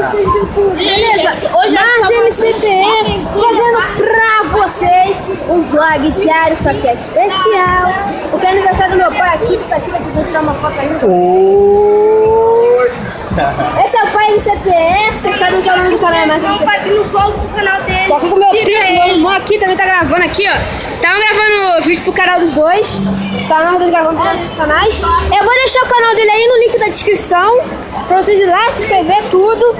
vocês do YouTube, beleza? Mas MCPE fazendo pra vocês um vlog diário, só que é especial. Porque é aniversário do meu pai aqui, que tá aqui, vou tirar uma foto aí. Oi! Esse é o pai MCPE, vocês sabem que é o nome do canal, mas Vamos fazer no fogo pro canal dele. Tô aqui com o meu primo, meu irmão aqui também tá gravando aqui, ó. Tava gravando vídeo pro canal dos dois. Tá nós dois gravando todos os canais. Eu vou deixar o canal dele aí no link da descrição pra vocês ir lá, se inscrever, tudo.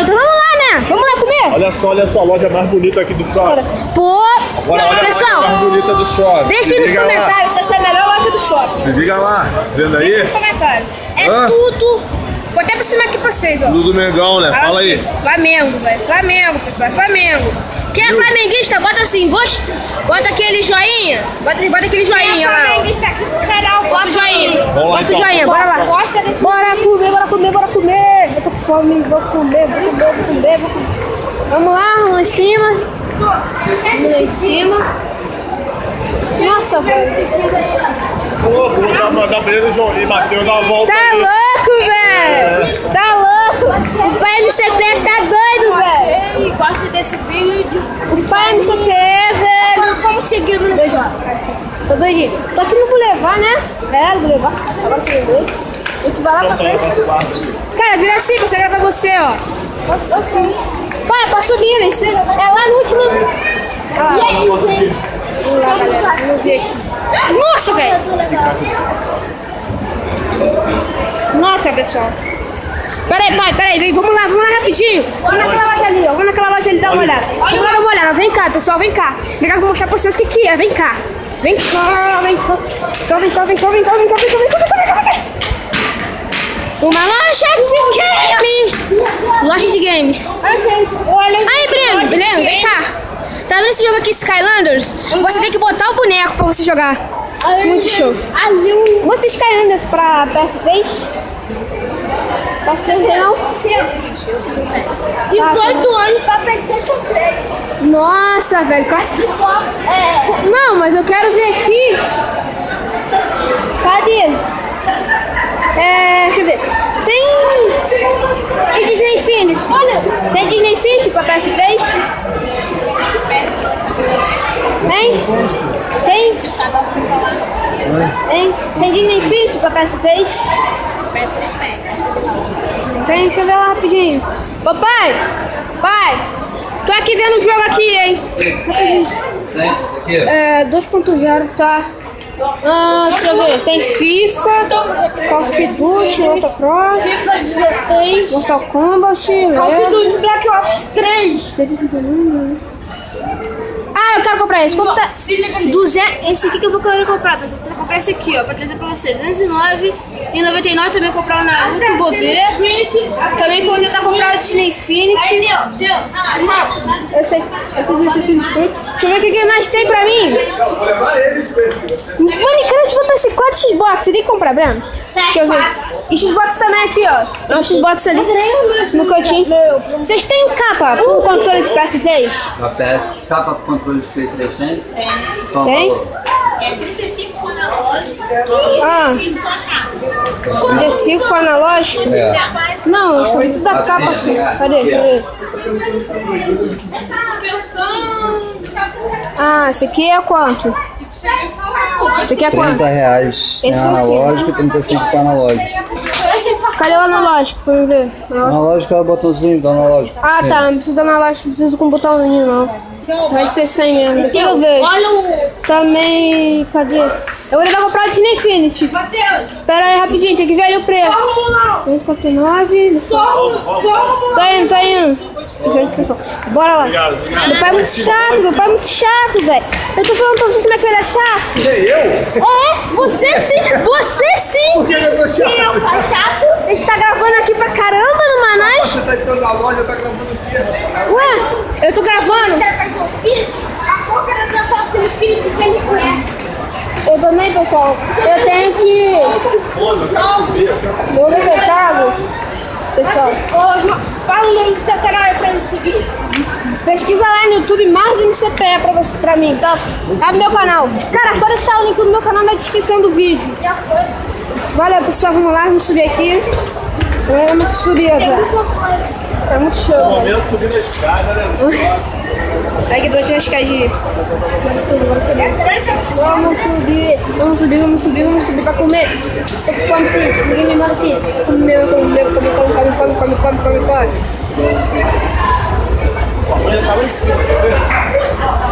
Então vamos lá, né? Vamos lá comer? Olha só a loja mais bonita aqui do shopping. Pô, Agora olha a pessoal, loja mais bonita do shopping. deixa aí nos comentários se essa é a melhor loja do shopping. Se liga lá, vendo aí? Nos comentários. É Hã? tudo. Vou até por cima aqui pra vocês, ó. Tudo do Mengão, né? Fala aí. Flamengo, velho. Flamengo, pessoal. É Flamengo. Quem é flamenguista, bota assim, bota aquele joinha. Bota aquele joinha lá. Flamenguista aqui no canal. Bota o joinha. Vamos lá, Bota então. o joinha, bora lá. Bora comer. Eu tô com fome, vou comer. Vamos lá em cima. Vamos lá em cima. Nossa, velho. Vou mandar pra ele e Matheus dar uma volta. Tá louco, velho. Tá louco. O pai MCP tá doido, velho. Ele gosta desse vídeo. O pai MCP, velho. Vamos seguir no Tô doidinho. Tô aqui no Boulevard, né? Boulevard. Agora que eu vejo. Tem que vai lá pra frente. Cara, vira assim pra você gravar você, ó. Assim. Pai, pra subir, né? É lá no último. Ah, E aí, gente? vamos lá, galera. Vamos ver aqui. Nossa, velho. Nossa, pessoal. Peraí, vem, vamos lá rapidinho. Vamos naquela loja ali, ó. Vamos naquela loja ali, dá uma olhada. Vamos dar uma olhada. Vem cá, pessoal, vem cá. Vem cá que eu vou mostrar pra vocês o que é. Vem cá. Vem cá. Uma loja de games. Loja de games. Ai, gente, olha. Aí, Breno, vem cá. Tá vendo esse jogo aqui, Skylanders? Você tem que botar o boneco pra você jogar. Muito show. Você Skylanders pra PS3? PS3 não? 18 anos pra PlayStation 3. Nossa, velho, quase. Não, mas eu quero ver aqui. Cadê? Deixa eu ver. Tem Disney Infinity. Tem Disney Infinity pra PS3? Tem Disney Infinity pra PS3? Tem, deixa eu ver lá rapidinho. Ô pai, tô aqui vendo o jogo aqui, hein? 2.0, tá. Deixa eu ver, tem FIFA, Call of Duty, Motocross, FIFA 16. Mortal Kombat, Call of Duty Black Ops 3. Eu quero comprar esse. Vou botar Se liga nisso. 200, esse aqui que eu vou querer comprar, pessoal. Vou comprar esse aqui, ó, pra trazer pra vocês. 209,99 também comprar o Naruto, vou ver. Também vou tentar comprar o Disney Infinity. Deu. Eu sei Assassin's Creed. Deixa eu ver o que mais tem pra mim. Vou levar eles, Minecraft pra PS4 e Xbox. Você tem que comprar, Breno? Deixa eu ver. E Xbox também aqui, ó. O Xbox ali no cantinho. Vocês têm capa pro controle de PS3? A PS, capa com controle de Play 3 tem? Qual o Tem? valor? É 35 analógico. Ah, 35 analógico? Não, eu preciso da capa aqui. Cadê? Esse aqui é quanto? Esse aqui é quanto? R$30 sem Esse analógico e 35 com analógico. Cadê o analógico? Pra eu ver. Analógico é o botãozinho do analógico. Tá, não precisa do analógico, não preciso com botãozinho não. Vai ser 100 mesmo. Depois eu vejo. Olha o... Também. Cadê? Eu vou tentar comprar o Disney Infinity. Matheus. Pera aí rapidinho, tem que ver ali o preço. 2,49. Tô indo. Bora lá. Meu pai é muito chato, velho. Eu tô falando pra vocês como é que ele é chato. eu? Você sim. Por que eu tô chato? Quem é o pai chato? A gente tá gravando aqui pra caramba no Manaus. Você tá entrando na loja, tá gravando o quê? Ué, eu tô gravando. A boca da tua falsa espírito que ele conhece. Eu também, pessoal. Eu tenho que... Eu vou ver se eu trago. Pessoal, Fala o nome do seu canal aí pra ele seguir. pesquisa lá no YouTube mais MCPE pra mim, tá? Tá no meu canal. Cara, só deixar o link do meu canal na descrição do vídeo. Valeu, pessoal. Vamos lá, vamos subir aqui. Vamos subir agora. Tá muito show. Momento subindo a escada, né? Aqui do na escadinha. Vamos subir. Vamos subir pra comer. Tô com fome sim, ninguém me manda aqui. Come. A mulher tá lá em cima, tá vendo?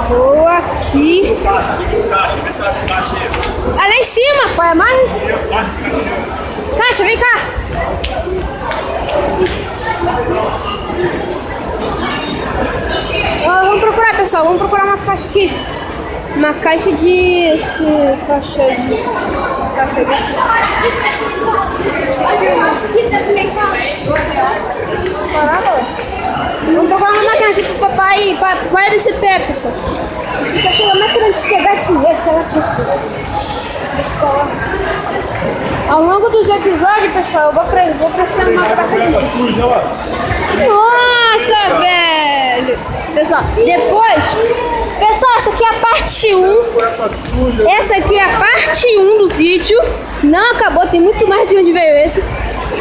Vou aqui. Caixa, vê se acha caixa aí. Ah, lá em cima, pai, é mais? Caixa, vem cá. Vamos procurar, pessoal. Vamos procurar uma caixa aqui. Uma caixa de... Vamos procurar uma máquina aqui pro papai. Papai é desse pé, pessoal. Esse caixa é uma máquina de pegar dinheiro, será que ao longo dos episódios, pessoal, eu vou pressionar pra Suja, ó. Nossa, velho! Pessoal, depois... Pessoal, essa aqui é a parte 1. Essa aqui é a parte 1 do vídeo. Não acabou, tem muito mais de onde veio esse.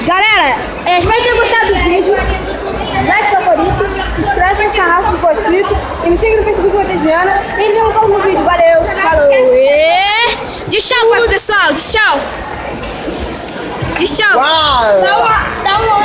Galera, espero ter gostado do vídeo. Like, favorito, se inscreve no canal se não for inscrito. E me siga no Facebook Cortegiana. E nos vemos no próximo vídeo. Valeu, falou! E... Diz tchau, pessoal! Diz tchau! Diz tchau! Dá um